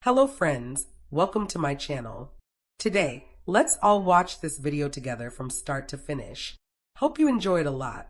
Hello friends, welcome to my channel. Today, let's all watch this video together from start to finish. Hope you enjoyed a lot.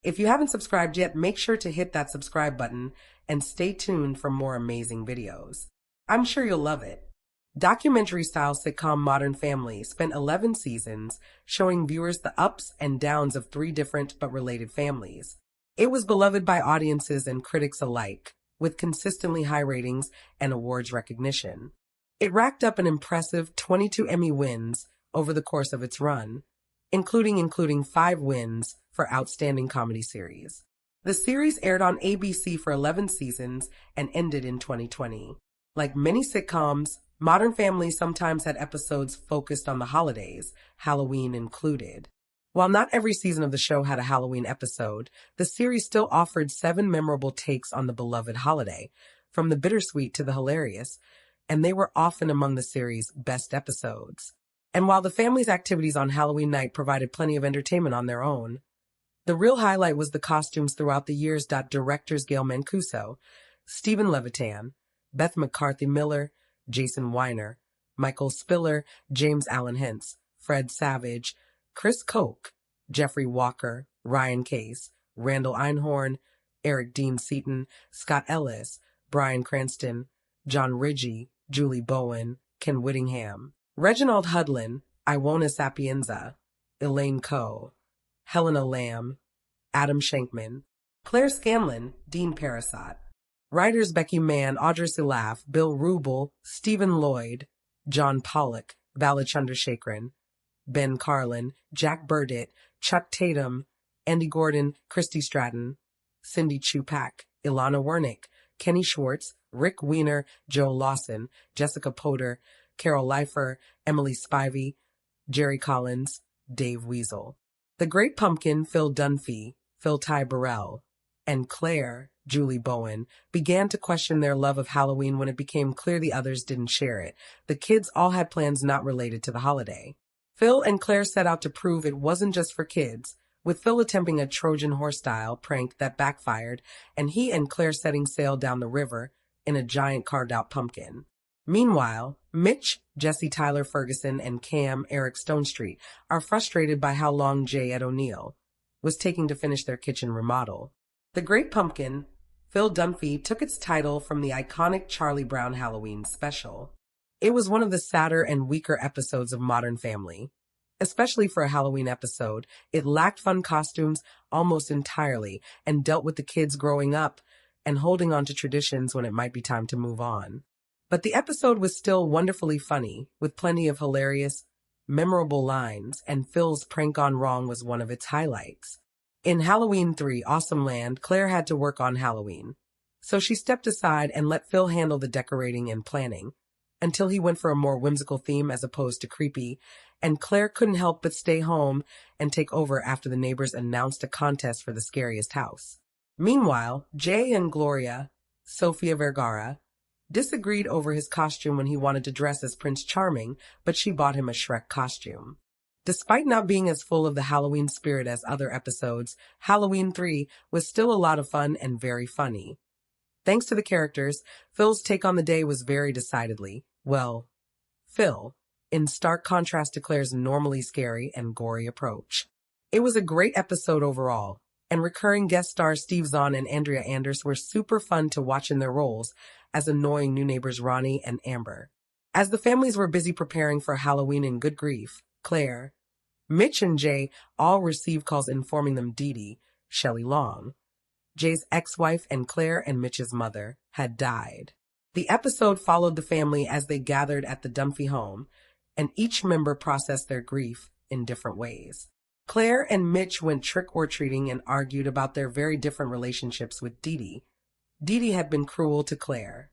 If you haven't subscribed yet, make sure to hit that subscribe button and stay tuned for more amazing videos. I'm sure you'll love it. Documentary-style sitcom Modern Family spent 11 seasons showing viewers the ups and downs of three different but related families. It was beloved by audiences and critics alike, with consistently high ratings and awards recognition. It racked up an impressive 22 Emmy wins over the course of its run, including 5 wins for Outstanding Comedy Series. The series aired on ABC for 11 seasons and ended in 2020. Like many sitcoms, Modern Family sometimes had episodes focused on the holidays, Halloween included. While not every season of the show had a Halloween episode, the series still offered 7 memorable takes on the beloved holiday, from the bittersweet to the hilarious, and they were often among the series' best episodes. And while the family's activities on Halloween night provided plenty of entertainment on their own, the real highlight was the costumes throughout the years. Directors Gail Mancuso, Stephen Levitan, Beth McCarthy Miller, Jason Weiner, Michael Spiller, James Allen Hentz, Fred Savage, Chris Koch, Jeffrey Walker, Ryan Case, Randall Einhorn, Eric Dean Seaton, Scott Ellis, Bryan Cranston, John Ridgey, Julie Bowen, Ken Whittingham, Reginald Hudlin, Iwona Sapienza, Elaine Coe, Helena Lamb, Adam Shankman, Claire Scanlon, Dean Parasot, writers Becky Mann, Audra Silaf, Bill Rubel, Stephen Lloyd, John Pollock, Bala Chandrasekaran, Ben Carlin, Jack Burdett, Chuck Tatum, Andy Gordon, Christy Stratton, Cindy Chupak, Ilana Wernick, Kenny Schwartz, Rick Weiner, Joe Lawson, Jessica Potter, Carol Leifer, Emily Spivey, Jerry Collins, Dave Weasel. The Great Pumpkin, Phil Dunphy, Phil Ty Burrell, and Claire, Julie Bowen, began to question their love of Halloween when it became clear the others didn't share it. The kids all had plans not related to the holiday. Phil and Claire set out to prove it wasn't just for kids, with Phil attempting a Trojan horse-style prank that backfired, and he and Claire setting sail down the river in a giant carved-out pumpkin. Meanwhile, Mitch, Jesse Tyler Ferguson, and Cam Eric Stonestreet are frustrated by how long Jay Ed O'Neill was taking to finish their kitchen remodel. The Great Pumpkin, Phil Dunphy, took its title from the iconic Charlie Brown Halloween special. It was one of the sadder and weaker episodes of Modern Family. Especially for a Halloween episode, it lacked fun costumes almost entirely and dealt with the kids growing up and holding on to traditions when it might be time to move on. But the episode was still wonderfully funny, with plenty of hilarious, memorable lines, and Phil's prank gone wrong was one of its highlights. In Halloween 3, Awesome Land, Claire had to work on Halloween, so she stepped aside and let Phil handle the decorating and planning, until he went for a more whimsical theme as opposed to creepy, and Claire couldn't help but stay home and take over after the neighbors announced a contest for the scariest house. Meanwhile, Jay and Gloria, Sofia Vergara, disagreed over his costume when he wanted to dress as Prince Charming, but she bought him a Shrek costume. Despite not being as full of the Halloween spirit as other episodes, Halloween 3 was still a lot of fun and very funny. Thanks to the characters, Phil's take on the day was very decidedly, well, Phil, in stark contrast to Claire's normally scary and gory approach. It was a great episode overall, and recurring guest stars Steve Zahn and Andrea Anders were super fun to watch in their roles as annoying new neighbors Ronnie and Amber. As the families were busy preparing for Halloween in good grief, Claire, Mitch, and Jay all received calls informing them Dee Dee, Shelley Long, Jay's ex-wife and Claire and Mitch's mother, had died. The episode followed the family as they gathered at the Dunphy home, and each member processed their grief in different ways. Claire and Mitch went trick-or-treating and argued about their very different relationships with Dee Dee. Dee Dee had been cruel to Claire.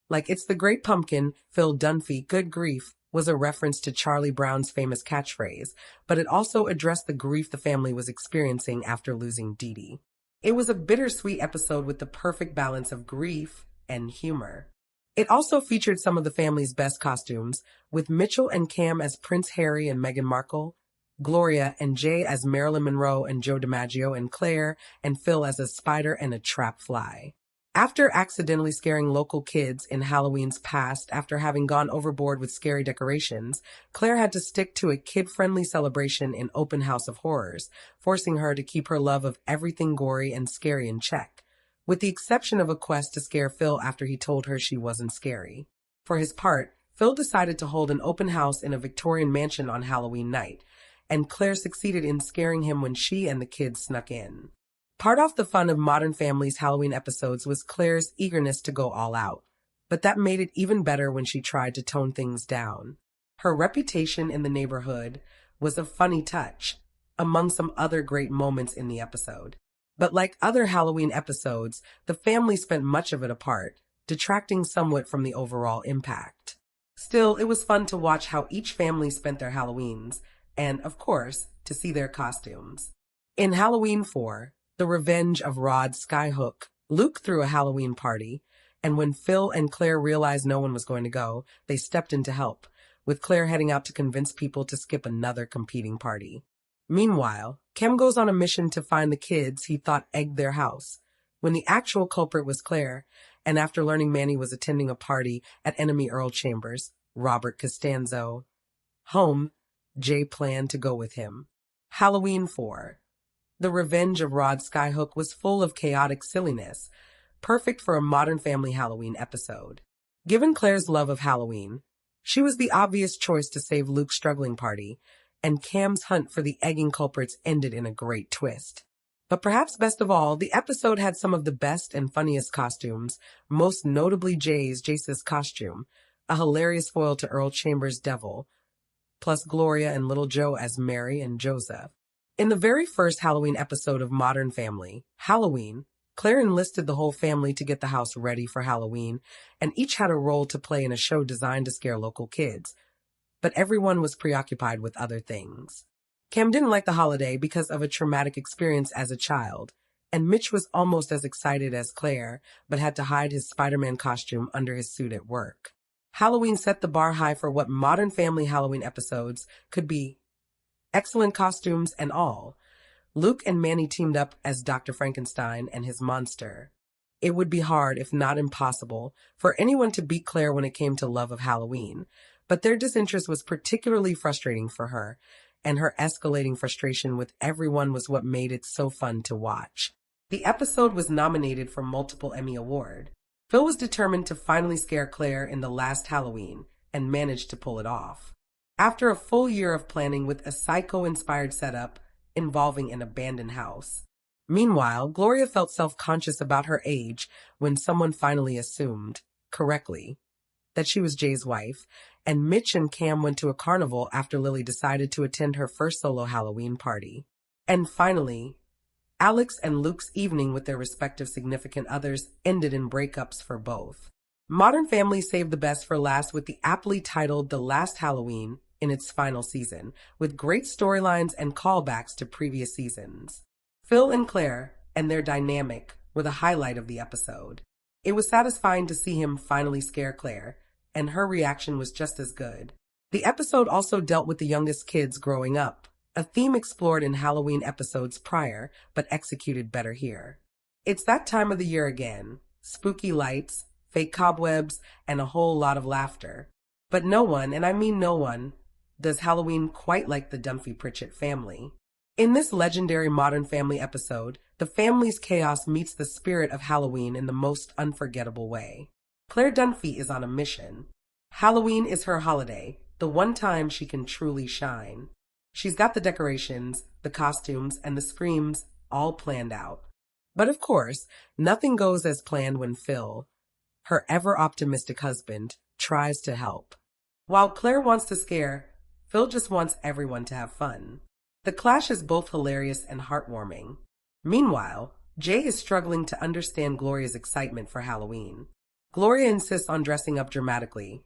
Like It's the Great Pumpkin, Phil Dunphy, good grief, was a reference to Charlie Brown's famous catchphrase, but it also addressed the grief the family was experiencing after losing Dee Dee. It was a bittersweet episode with the perfect balance of grief and humor. It also featured some of the family's best costumes, with Mitchell and Cam as Prince Harry and Meghan Markle, Gloria and Jay as Marilyn Monroe and Joe DiMaggio, and Claire and Phil as a spider and a trap fly. After accidentally scaring local kids in Halloween's past after having gone overboard with scary decorations, Claire had to stick to a kid-friendly celebration in Open House of Horrors, forcing her to keep her love of everything gory and scary in check, with the exception of a quest to scare Phil after he told her she wasn't scary. For his part, Phil decided to hold an open house in a Victorian mansion on Halloween night, and Claire succeeded in scaring him when she and the kids snuck in. Part of the fun of Modern Family's Halloween episodes was Claire's eagerness to go all out, but that made it even better when she tried to tone things down. Her reputation in the neighborhood was a funny touch, among some other great moments in the episode. But like other Halloween episodes, the family spent much of it apart, detracting somewhat from the overall impact. Still, it was fun to watch how each family spent their Halloweens, and, of course, to see their costumes. In Halloween 4, The Revenge of Rod Skyhook, Luke threw a Halloween party, and when Phil and Claire realized no one was going to go, they stepped in to help, with Claire heading out to convince people to skip another competing party. Meanwhile, Kem goes on a mission to find the kids he thought egged their house, when the actual culprit was Claire, and after learning Manny was attending a party at enemy Earl Chambers, Robert Costanzo, home, Jay planned to go with him. Halloween 4. The Revenge of Rod Skyhook was full of chaotic silliness, perfect for a Modern Family Halloween episode. Given Claire's love of Halloween, she was the obvious choice to save Luke's struggling party, and Cam's hunt for the egging culprits ended in a great twist. But perhaps best of all, the episode had some of the best and funniest costumes, most notably Jace's costume, a hilarious foil to Earl Chambers' devil, plus Gloria and Little Joe as Mary and Joseph. In the very first Halloween episode of Modern Family, Halloween, Claire enlisted the whole family to get the house ready for Halloween, and each had a role to play in a show designed to scare local kids. But everyone was preoccupied with other things. Cam didn't like the holiday because of a traumatic experience as a child, and Mitch was almost as excited as Claire, but had to hide his Spider-Man costume under his suit at work. Halloween set the bar high for what Modern Family Halloween episodes could be. Excellent costumes and all. Luke and Manny teamed up as Dr. Frankenstein and his monster. It would be hard, if not impossible, for anyone to beat Claire when it came to love of Halloween, but their disinterest was particularly frustrating for her, and her escalating frustration with everyone was what made it so fun to watch. The episode was nominated for multiple Emmy Awards. Phil was determined to finally scare Claire in the last Halloween, and managed to pull it off. After a full year of planning with a psycho-inspired setup involving an abandoned house. Meanwhile, Gloria felt self-conscious about her age when someone finally assumed, correctly, that she was Jay's wife, and Mitch and Cam went to a carnival after Lily decided to attend her first solo Halloween party. And finally, Alex and Luke's evening with their respective significant others ended in breakups for both. Modern Family saved the best for last with the aptly titled The Last Halloween in its final season, with great storylines and callbacks to previous seasons. Phil and Claire and their dynamic were the highlight of the episode. It was satisfying to see him finally scare Claire, and her reaction was just as good. The episode also dealt with the youngest kids growing up, a theme explored in Halloween episodes prior, but executed better here. It's that time of the year again. Spooky lights, fake cobwebs, and a whole lot of laughter. But no one, and I mean no one, does Halloween quite like the Dunphy-Pritchett family. In this legendary Modern Family episode, the family's chaos meets the spirit of Halloween in the most unforgettable way. Claire Dunphy is on a mission. Halloween is her holiday, the one time she can truly shine. She's got the decorations, the costumes, and the screams all planned out. But of course, nothing goes as planned when Phil, her ever-optimistic husband, tries to help. While Claire wants to scare, Phil just wants everyone to have fun. The clash is both hilarious and heartwarming. Meanwhile, Jay is struggling to understand Gloria's excitement for Halloween. Gloria insists on dressing up dramatically.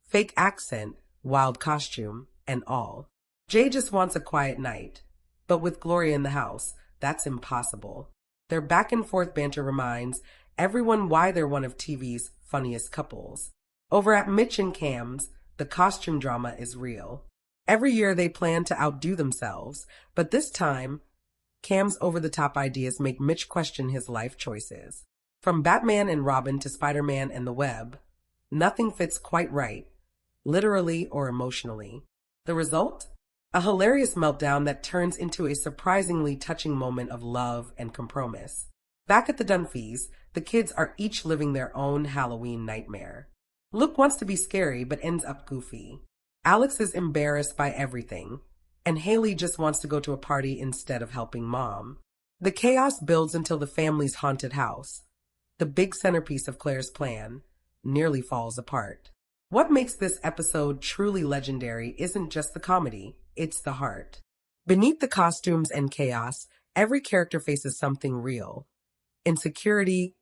Fake accent, wild costume, and all. Jay just wants a quiet night. But with Gloria in the house, that's impossible. Their back-and-forth banter reminds everyone why they're one of TV's funniest couples. Over at Mitch and Cam's, the costume drama is real. Every year they plan to outdo themselves, but this time, Cam's over-the-top ideas make Mitch question his life choices. From Batman and Robin to Spider-Man and the Web, nothing fits quite right, literally or emotionally. The result? A hilarious meltdown that turns into a surprisingly touching moment of love and compromise. Back at the Dunphys, the kids are each living their own Halloween nightmare. Luke wants to be scary but ends up goofy. Alex is embarrassed by everything, and Haley just wants to go to a party instead of helping mom. The chaos builds until the family's haunted house, the big centerpiece of Claire's plan, nearly falls apart. What makes this episode truly legendary isn't just the comedy, it's the heart. Beneath the costumes and chaos, every character faces something real: insecurity,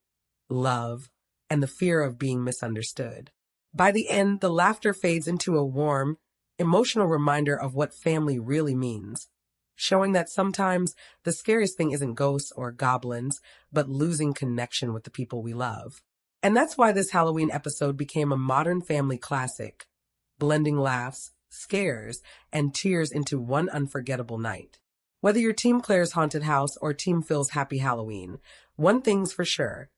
love, and the fear of being misunderstood. By the end, the laughter fades into a warm, emotional reminder of what family really means, showing that sometimes the scariest thing isn't ghosts or goblins, but losing connection with the people we love. And that's why this Halloween episode became a modern family classic, blending laughs, scares, and tears into one unforgettable night. Whether you're Team Claire's Haunted House or Team Phil's Happy Halloween, one thing's for sure: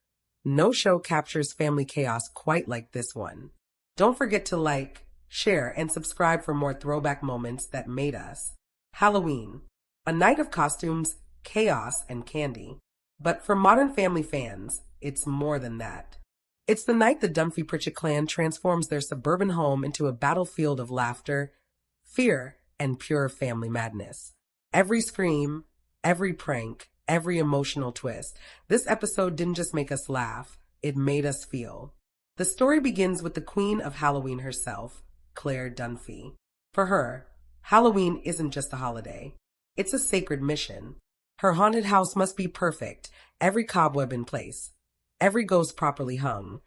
no show captures family chaos quite like this one. Don't forget to like, share, and subscribe for more throwback moments that made us. Halloween, a night of costumes, chaos, and candy. But for Modern Family fans, it's more than that. It's the night the Dunphy-Pritchett clan transforms their suburban home into a battlefield of laughter, fear, and pure family madness. Every scream, every prank, every emotional twist. This episode didn't just make us laugh, it made us feel. The story begins with the queen of Halloween herself, Claire Dunphy. For her, Halloween isn't just a holiday. It's a sacred mission. Her haunted house must be perfect, every cobweb in place, every ghost properly hung,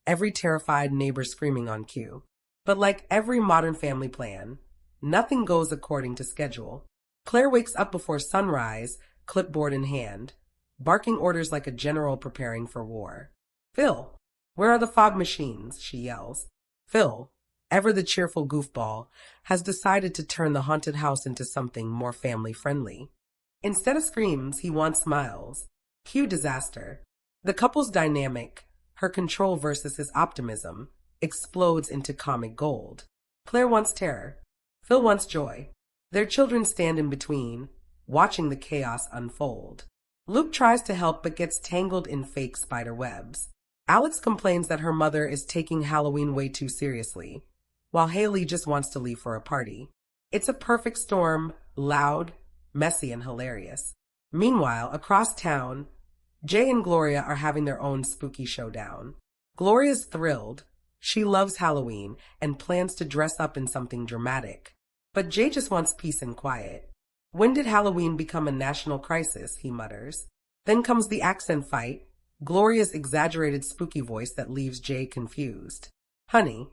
every terrified neighbor screaming on cue. But like every Modern Family plan, nothing goes according to schedule. Claire wakes up before sunrise, clipboard in hand, barking orders like a general preparing for war. "Phil, where are the fog machines?" she yells. Phil, ever the cheerful goofball, has decided to turn the haunted house into something more family-friendly. Instead of screams, he wants smiles. Cue disaster. The couple's dynamic, her control versus his optimism, explodes into comic gold. Claire wants terror. Phil wants joy. Their children stand in between, watching the chaos unfold. Luke tries to help but gets tangled in fake spider webs. Alex complains that her mother is taking Halloween way too seriously, while Haley just wants to leave for a party. It's a perfect storm, loud, messy, and hilarious. Meanwhile, across town, Jay and Gloria are having their own spooky showdown. Gloria's thrilled. She loves Halloween and plans to dress up in something dramatic. But Jay just wants peace and quiet. "When did Halloween become a national crisis?" he mutters. Then comes the accent fight, Gloria's exaggerated spooky voice that leaves Jay confused. "Honey,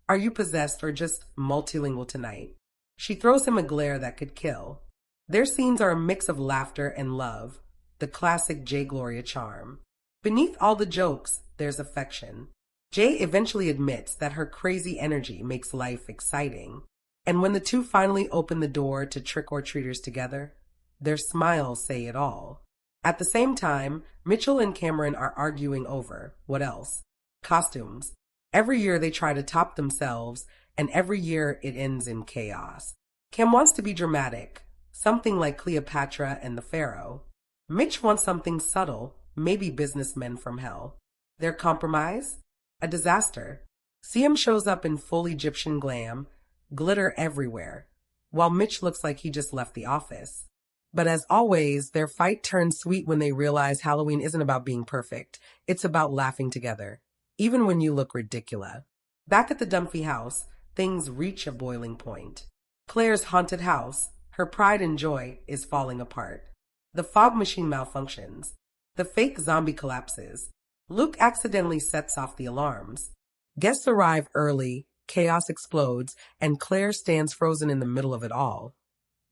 are you possessed or just multilingual tonight?" She throws him a glare that could kill. Their scenes are a mix of laughter and love, the classic Jay-Gloria charm. Beneath all the jokes, there's affection. Jay eventually admits that her crazy energy makes life exciting. And when the two finally open the door to trick-or-treaters together, their smiles say it all. At the same time, Mitchell and Cameron are arguing over, what else? Costumes. Every year they try to top themselves, and every year it ends in chaos. Cam wants to be dramatic, something like Cleopatra and the Pharaoh. Mitch wants something subtle, maybe businessmen from hell. Their compromise? A disaster. CM shows up in full Egyptian glam, glitter everywhere, while Mitch looks like he just left the office. But as always, their fight turns sweet when they realize Halloween isn't about being perfect. It's about laughing together, even when you look ridiculous. Back at the Dunphy house, things reach a boiling point. Claire's haunted house, her pride and joy, is falling apart. The fog machine malfunctions. The fake zombie collapses. Luke accidentally sets off the alarms. Guests arrive early, chaos explodes, and Claire stands frozen in the middle of it all,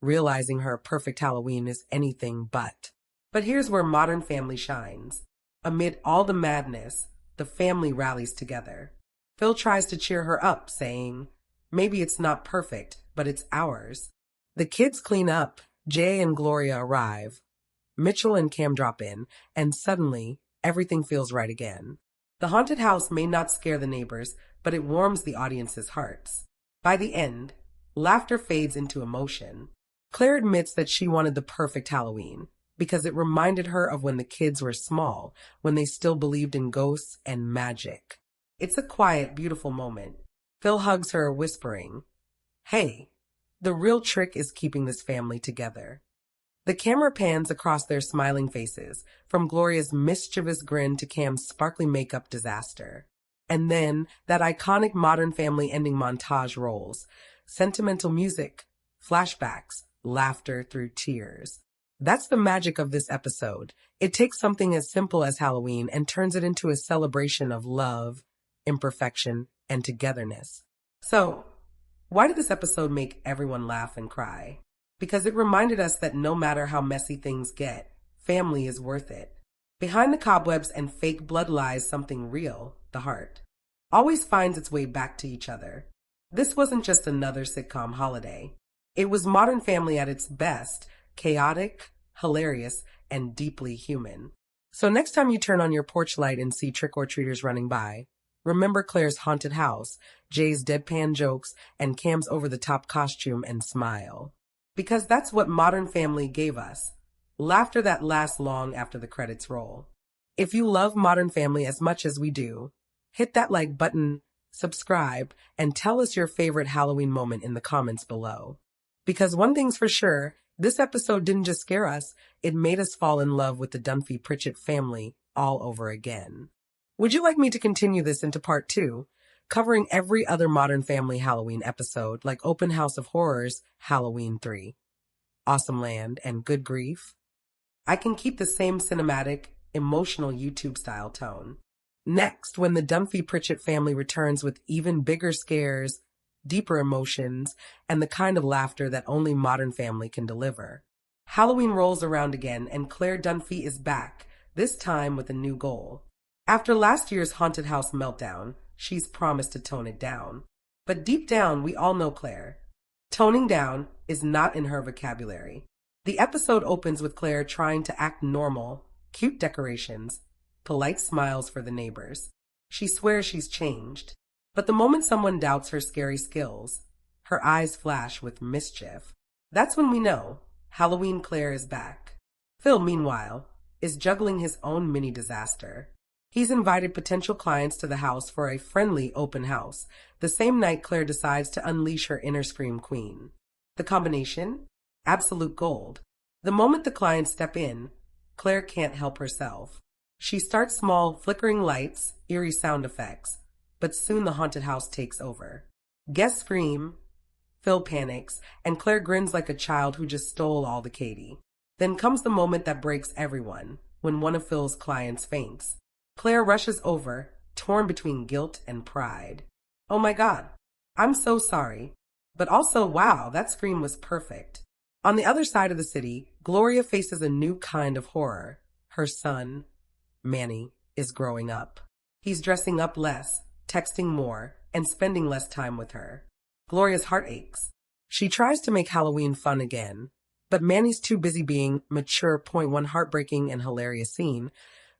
realizing her perfect Halloween is anything but. But here's where Modern Family shines. Amid all the madness, the family rallies together. Phil tries to cheer her up, saying, "Maybe it's not perfect, but it's ours." The kids clean up, Jay and Gloria arrive. Mitchell and Cam drop in, and suddenly, everything feels right again. The haunted house may not scare the neighbors, but it warms the audience's hearts. By the end, laughter fades into emotion. Claire admits that she wanted the perfect Halloween because it reminded her of when the kids were small, when they still believed in ghosts and magic. It's a quiet, beautiful moment. Phil hugs her, whispering, "Hey, the real trick is keeping this family together." The camera pans across their smiling faces, from Gloria's mischievous grin to Cam's sparkly makeup disaster. And then that iconic Modern Family ending montage rolls. Sentimental music, flashbacks, laughter through tears. That's the magic of this episode. It takes something as simple as Halloween and turns it into a celebration of love, imperfection, and togetherness. So, why did this episode make everyone laugh and cry? Because it reminded us that no matter how messy things get, family is worth it. Behind the cobwebs and fake blood lies something real, the heart. Always finds its way back to each other. This wasn't just another sitcom holiday. It was Modern Family at its best, chaotic, hilarious, and deeply human. So next time you turn on your porch light and see trick-or-treaters running by, remember Claire's haunted house, Jay's deadpan jokes, and Cam's over-the-top costume and smile. Because that's what Modern Family gave us. Laughter that lasts long after the credits roll. If you love Modern Family as much as we do, hit that like button, subscribe, and tell us your favorite Halloween moment in the comments below. Because one thing's for sure, this episode didn't just scare us, it made us fall in love with the Dunphy-Pritchett family all over again. Would you like me to continue this into part 2, covering every other Modern Family Halloween episode like Open House of Horrors, Halloween 3, Awesome Land, and Good Grief? I can keep the same cinematic, emotional YouTube-style tone. Next, when the Dunphy-Pritchett family returns with even bigger scares, deeper emotions, and the kind of laughter that only Modern Family can deliver. Halloween rolls around again, and Claire Dunphy is back, this time with a new goal. After last year's haunted house meltdown, she's promised to tone it down. But deep down, we all know Claire. Toning down is not in her vocabulary. The episode opens with Claire trying to act normal, cute decorations, polite smiles for the neighbors. She swears she's changed. But the moment someone doubts her scary skills, her eyes flash with mischief. That's when we know Halloween Claire is back. Phil, meanwhile, is juggling his own mini disaster. He's invited potential clients to the house for a friendly open house, the same night Claire decides to unleash her inner scream queen. The combination? Absolute gold. The moment the clients step in, Claire can't help herself. She starts small, flickering lights, eerie sound effects, but soon the haunted house takes over. Guests scream, Phil panics, and Claire grins like a child who just stole all the candy. Then comes the moment that breaks everyone, when one of Phil's clients faints. Claire rushes over, torn between guilt and pride. Oh my God, I'm so sorry. But also, wow, that scream was perfect. On the other side of the city, Gloria faces a new kind of horror. Her son, Manny, is growing up. He's dressing up less, texting more, and spending less time with her. Gloria's heart aches. She tries to make Halloween fun again, but Manny's too busy being mature. One heartbreaking and hilarious scene.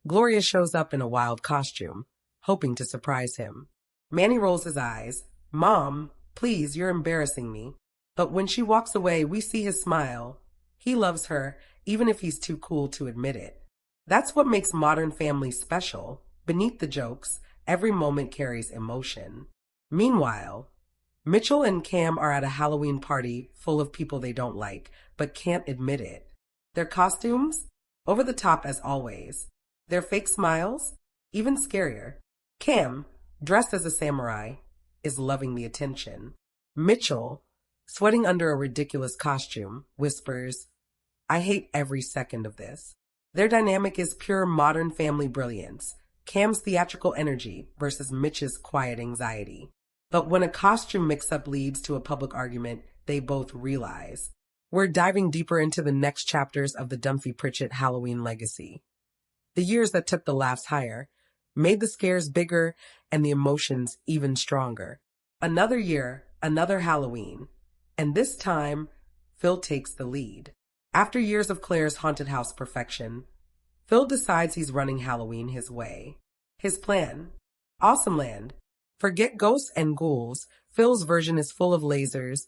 Gloria shows up in a wild costume, hoping to surprise him. Manny rolls his eyes. Mom, please, you're embarrassing me. But when she walks away, we see his smile. He loves her, even if he's too cool to admit it. That's what makes Modern Family special. Beneath the jokes, every moment carries emotion. Meanwhile, Mitchell and Cam are at a Halloween party full of people they don't like, but can't admit it. Their costumes? Over the top as always. Their fake smiles? Even scarier. Cam, dressed as a samurai, is loving the attention. Mitchell, sweating under a ridiculous costume, whispers, I hate every second of this. Their dynamic is pure Modern Family brilliance. Cam's theatrical energy versus Mitch's quiet anxiety. But when a costume mix-up leads to a public argument, they both realize. We're diving deeper into the next chapters of the Dunphy-Pritchett Halloween legacy. The years that took the laughs higher, made the scares bigger, and the emotions even stronger. Another year, another Halloween. And this time, Phil takes the lead. After years of Claire's haunted house perfection, Phil decides he's running Halloween his way. His plan: Awesome Land. Forget ghosts and ghouls. Phil's version is full of lasers,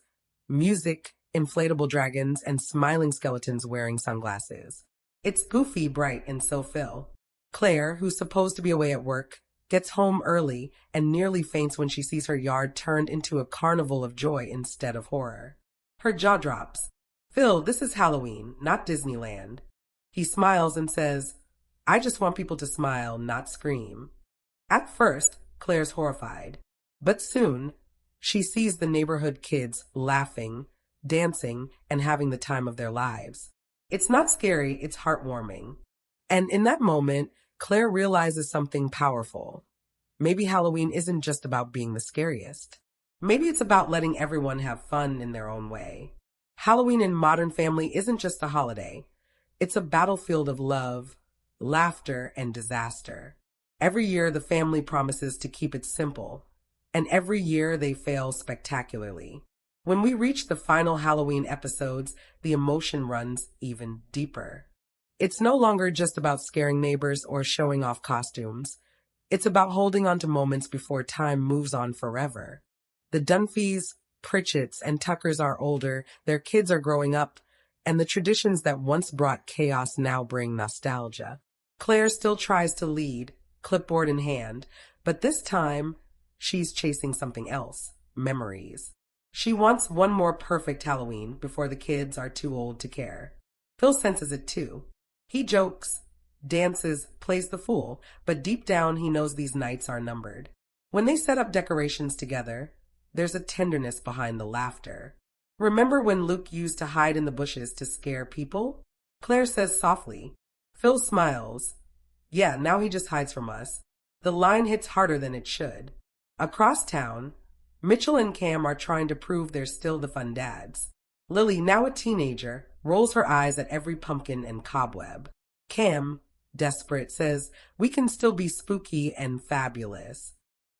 music, inflatable dragons, and smiling skeletons wearing sunglasses. It's goofy, bright, and so Phil. Claire, who's supposed to be away at work, gets home early and nearly faints when she sees her yard turned into a carnival of joy instead of horror. Her jaw drops. Phil, this is Halloween, not Disneyland. He smiles and says, I just want people to smile, not scream. At first, Claire's horrified, but soon she sees the neighborhood kids laughing, dancing, and having the time of their lives. It's not scary, it's heartwarming. And in that moment, Claire realizes something powerful. Maybe Halloween isn't just about being the scariest. Maybe it's about letting everyone have fun in their own way. Halloween in Modern Family isn't just a holiday. It's a battlefield of love, laughter, and disaster. Every year, the family promises to keep it simple, and every year they fail spectacularly. When we reach the final Halloween episodes, the emotion runs even deeper. It's no longer just about scaring neighbors or showing off costumes. It's about holding on to moments before time moves on forever. The Dunphys-Pritchetts and Tuckers are older, their kids are growing up, and the traditions that once brought chaos now bring nostalgia. Claire still tries to lead, clipboard in hand, but this time she's chasing something else: memories. She wants one more perfect Halloween before the kids are too old to care. Phil senses it too. He jokes, dances, plays the fool, but deep down he knows these nights are numbered. When they set up decorations together, there's a tenderness behind the laughter. Remember when Luke used to hide in the bushes to scare people? Claire says softly. Phil smiles. Yeah, now he just hides from us. The line hits harder than it should. Across town, Mitchell and Cam are trying to prove they're still the fun dads. Lily, now a teenager, rolls her eyes at every pumpkin and cobweb. Cam, desperate, says, we can still be spooky and fabulous.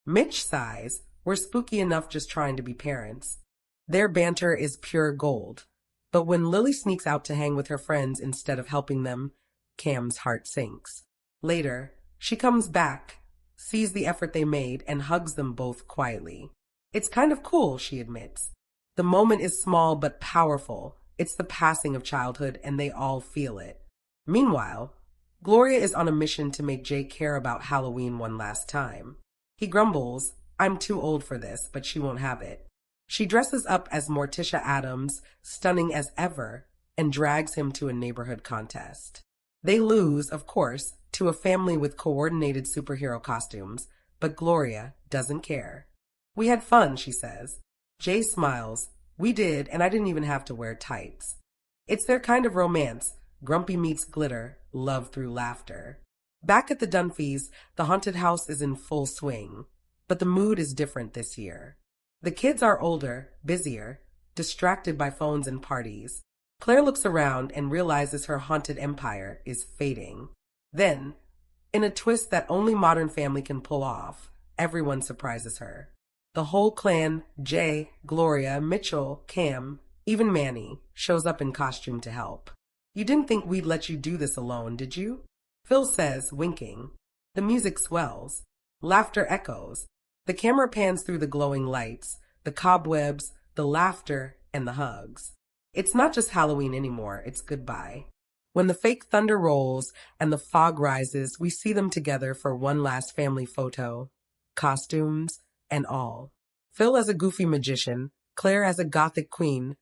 Mitch sighs, we're spooky enough just trying to be parents. Their banter is pure gold. But when Lily sneaks out to hang with her friends instead of helping them, Cam's heart sinks. Later, she comes back, sees the effort they made, and hugs them both quietly. It's kind of cool, she admits. The moment is small but powerful. It's the passing of childhood, and they all feel it. Meanwhile, Gloria is on a mission to make Jay care about Halloween one last time. He grumbles, I'm too old for this, but she won't have it. She dresses up as Morticia Addams, stunning as ever, and drags him to a neighborhood contest. They lose, of course, to a family with coordinated superhero costumes, but Gloria doesn't care. We had fun, she says. Jay smiles. We did, and I didn't even have to wear tights. It's their kind of romance. Grumpy meets glitter, love through laughter. Back at the Dunphys, the haunted house is in full swing, but the mood is different this year. The kids are older, busier, distracted by phones and parties. Claire looks around and realizes her haunted empire is fading. Then, in a twist that only Modern Family can pull off, everyone surprises her. The whole clan, Jay, Gloria, Mitchell, Cam, even Manny, shows up in costume to help. You didn't think we'd let you do this alone, did you? Phil says, winking. The music swells. Laughter echoes. The camera pans through the glowing lights, the cobwebs, the laughter, and the hugs. It's not just Halloween anymore, it's goodbye. When the fake thunder rolls and the fog rises, we see them together for one last family photo. Costumes and all. Phil as a goofy magician, Claire as a gothic queen,